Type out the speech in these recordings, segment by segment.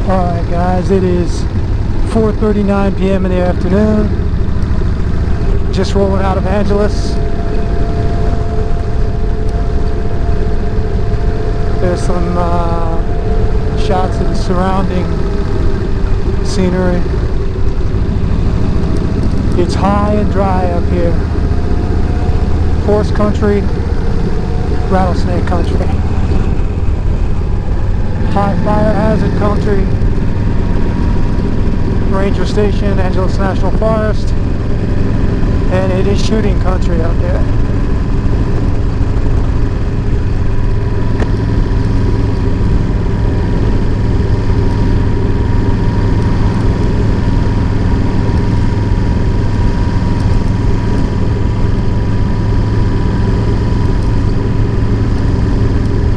Alright guys, it is 4:39 p.m. in the afternoon. Just rolling out of Angeles. There's some shots of the surrounding scenery. It's high and dry up here. Horse country, rattlesnake country. High fire hazard country. Ranger station, Angeles National Forest. And it is shooting country out there.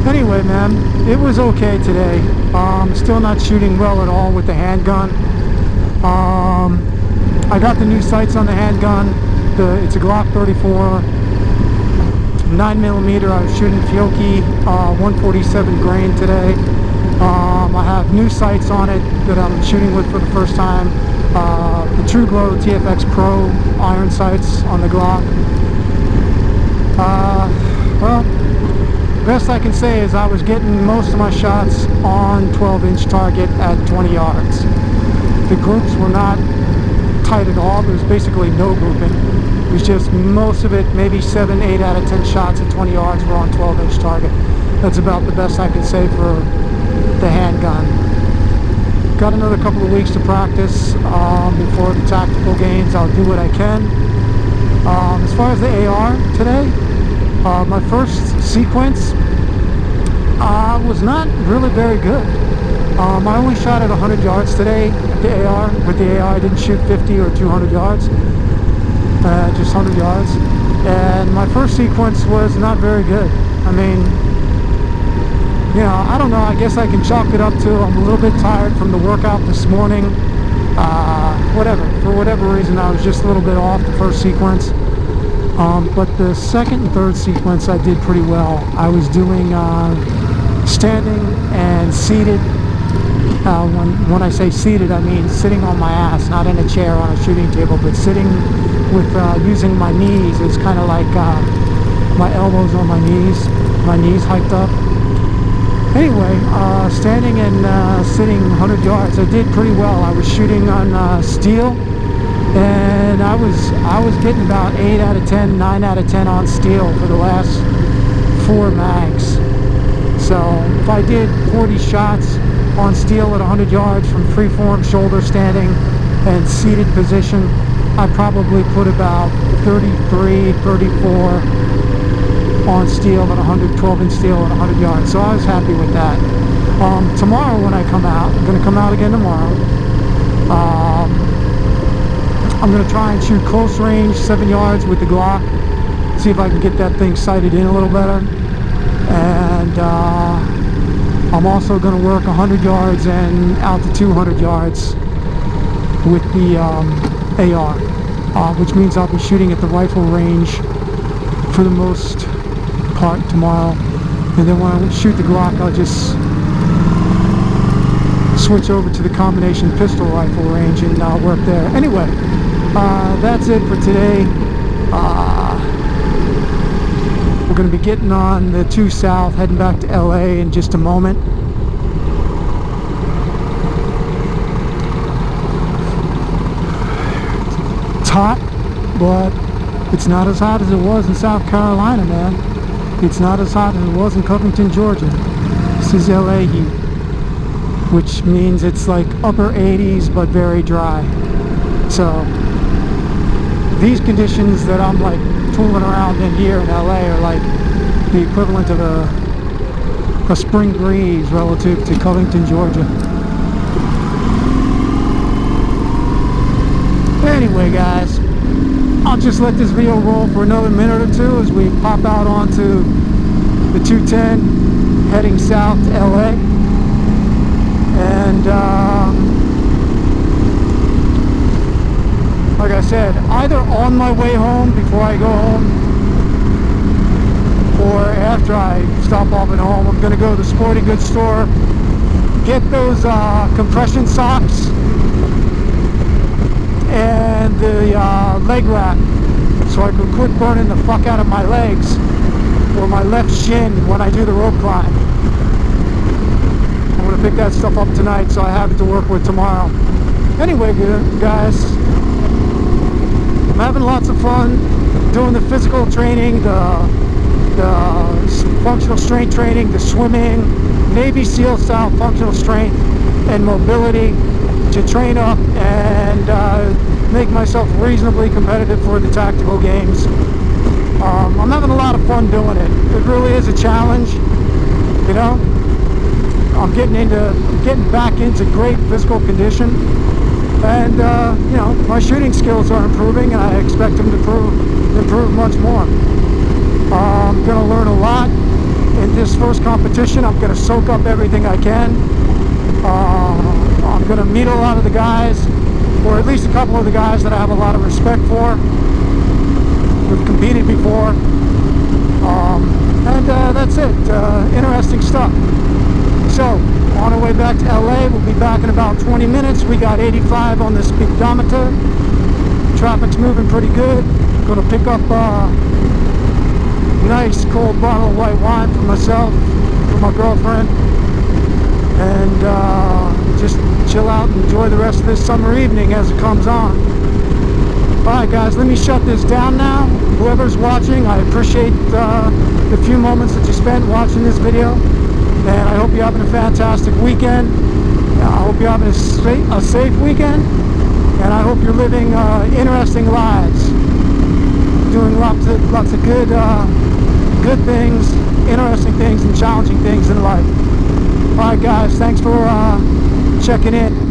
Anyway, man, it was okay today. Still not shooting well at all with the handgun. I got the new sights on the handgun. It's a Glock 34, 9mm. I was shooting Fiocchi 147 grain today. I have new sights on it that I'm shooting with for the first time. The True Glow TFX Pro iron sights on the Glock. Well, best I can say is I was getting most of my shots on 12-inch target at 20 yards. The groups were not tight at all. There was basically no grouping. It was just most of it, maybe 7, 8 out of 10 shots at 20 yards were on 12-inch target. That's about the best I can say for the handgun. Got another couple of weeks to practice before the tactical games. I'll do what I can. As far as the AR today, my first sequence was not really very good. I only shot at 100 yards today at the AR. With the AR, I didn't shoot 50 or 200 yards, just 100 yards. And my first sequence was not very good. I mean, you know, I don't know. I guess I can chalk it up to I'm a little bit tired from the workout this morning. Whatever. For whatever reason, I was just a little bit off the first sequence. But the second and third sequence I did pretty well. I was doing standing and seated. When I say seated, I mean sitting on my ass, not in a chair on a shooting table, but sitting with using my knees. It's kind of like my elbows on my knees hiked up. Anyway, standing and sitting 100 yards, I did pretty well. I was shooting on steel. And I was getting about 8 out of 10, 9 out of 10 on steel for the last 4 mags. So if I did 40 shots on steel at 100 yards from freeform shoulder standing and seated position, I probably put about 33, 34 on steel at 12-inch steel at 100 yards. So I was happy with that. Tomorrow when I come out, I'm going to come out again tomorrow. I'm going to try and shoot close range, 7 yards with the Glock. See if I can get that thing sighted in a little better. And I'm also going to work 100 yards and out to 200 yards with the AR. Which means I'll be shooting at the rifle range for the most part tomorrow. And then when I shoot the Glock, I'll just switch over to the combination pistol rifle range and work there. Anyway. That's it for today. We're going to be getting on the 2 South, heading back to LA in just a moment. It's hot, but it's not as hot as it was in South Carolina, man. It's not as hot as it was in Covington, Georgia. This is LA heat, which means it's like upper 80s but very dry. So these conditions that I'm like tooling around in here in LA are like the equivalent of a spring breeze relative to Covington, Georgia. Anyway, guys, I'll just let this video roll for another minute or two as we pop out onto the 210 heading south to LA. And like I said, either on my way home before I go home or after I stop off at home. I'm going to go to the sporting goods store, get those compression socks and the leg wrap so I can quit burning the fuck out of my legs or my left shin when I do the rope climb. I'm gonna pick that stuff up tonight so I have it to work with tomorrow. Anyway, guys, I'm having lots of fun doing the physical training, the functional strength training, the swimming, Navy SEAL style functional strength and mobility to train up and make myself reasonably competitive for the tactical games. I'm having a lot of fun doing it. It really is a challenge, you know. I'm getting back into great physical condition, and you know, my shooting skills are improving, and I expect them to improve much more. I'm going to learn a lot in this first competition. I'm going to soak up everything I can. I'm going to meet a lot of the guys, or at least a couple of the guys that I have a lot of respect for. We've competed before. And that's it. Interesting stuff. So, on our way back to LA, we'll be back in about 20 minutes. We got 85 on the speedometer. Traffic's moving pretty good. Gonna pick up a nice cold bottle of white wine for myself, for my girlfriend, and just chill out and enjoy the rest of this summer evening as it comes on. Alright guys, let me shut this down now. Whoever's watching, I appreciate the few moments that you spent watching this video, and I hope you're having a fantastic weekend. I hope you're having a safe weekend, and I hope you're living interesting lives, doing lots of good things, interesting things, and challenging things in life. Alright guys, thanks for checking in.